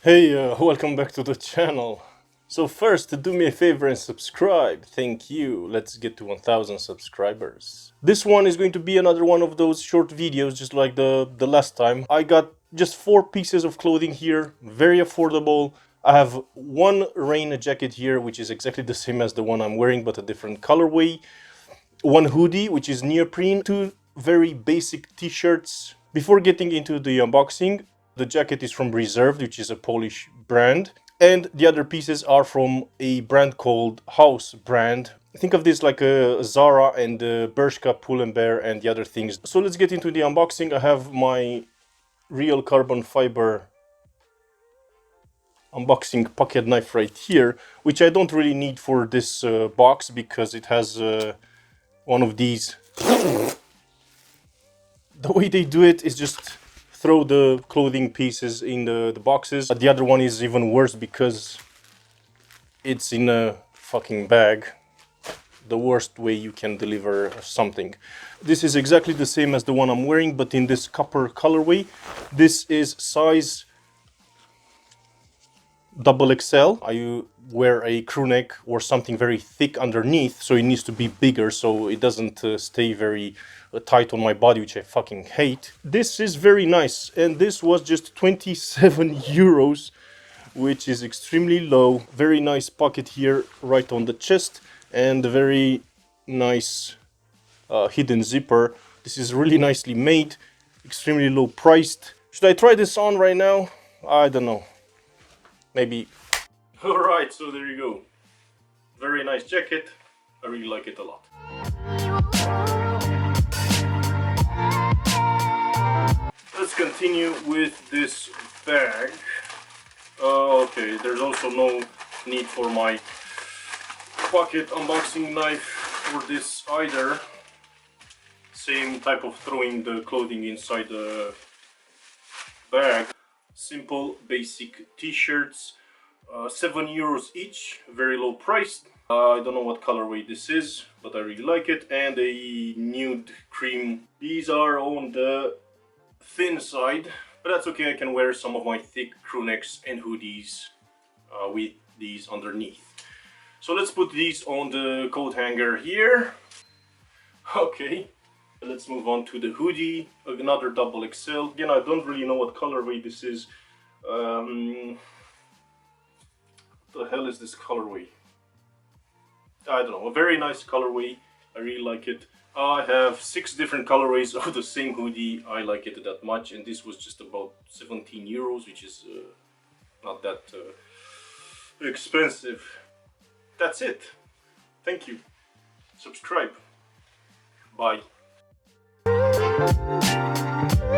Hey, welcome back to the channel. So first, do me a favor and subscribe. Thank you. Let's get to 1000 subscribers. This one is going to be another one of those short videos, just like the last time. I got just 4 pieces of clothing here, very affordable. I have one rain jacket here, which is exactly the same as the one I'm wearing, but a different colorway. One hoodie, which is neoprene. 2 very basic t-shirts. Before getting into the unboxing, the jacket is from Reserved, which is a Polish brand. And the other pieces are from a brand called House brand. Think of this like a Zara and Bershka, Pull&Bear and the other things. So let's get into the unboxing. I have my real carbon fiber unboxing pocket knife right here, which I don't really need for this box because it has one of these. The way they do it is just throw the clothing pieces in the boxes. The other one is even worse because it's in a fucking bag. The worst way you can deliver something. This is exactly the same as the one I'm wearing, but in this copper colorway. This is size XXL. I wear a crew neck or something very thick underneath, so it needs to be bigger so it doesn't stay very tight on my body, which I fucking hate. This is very nice, and this was just 27 euros, which is extremely low. Very nice pocket here right on the chest, and a very nice hidden zipper. This is really nicely made, extremely low priced. Should I try this on right now? I don't know. Maybe. Alright, so there you go. Very nice jacket. I really like it a lot. Let's continue with this bag. Okay, there's also no need for my pocket unboxing knife for this either. Same type of throwing the clothing inside the bag. Simple basic t-shirts, 7 euros each, very low priced. I don't know what colorway this is, but I really like it. And a nude cream. These are on the thin side, but that's okay. I can wear some of my thick crew necks and hoodies with these underneath. So let's put these on the coat hanger here. Okay. Let's move on to the hoodie, another XXL. Again, I don't really know what colorway this is. What the hell is this colorway? I don't know, a very nice colorway. I really like it. I have 6 different colorways of the same hoodie. I like it that much, and this was just about 17 euros, which is not that expensive. That's it. Thank you. Subscribe. Bye.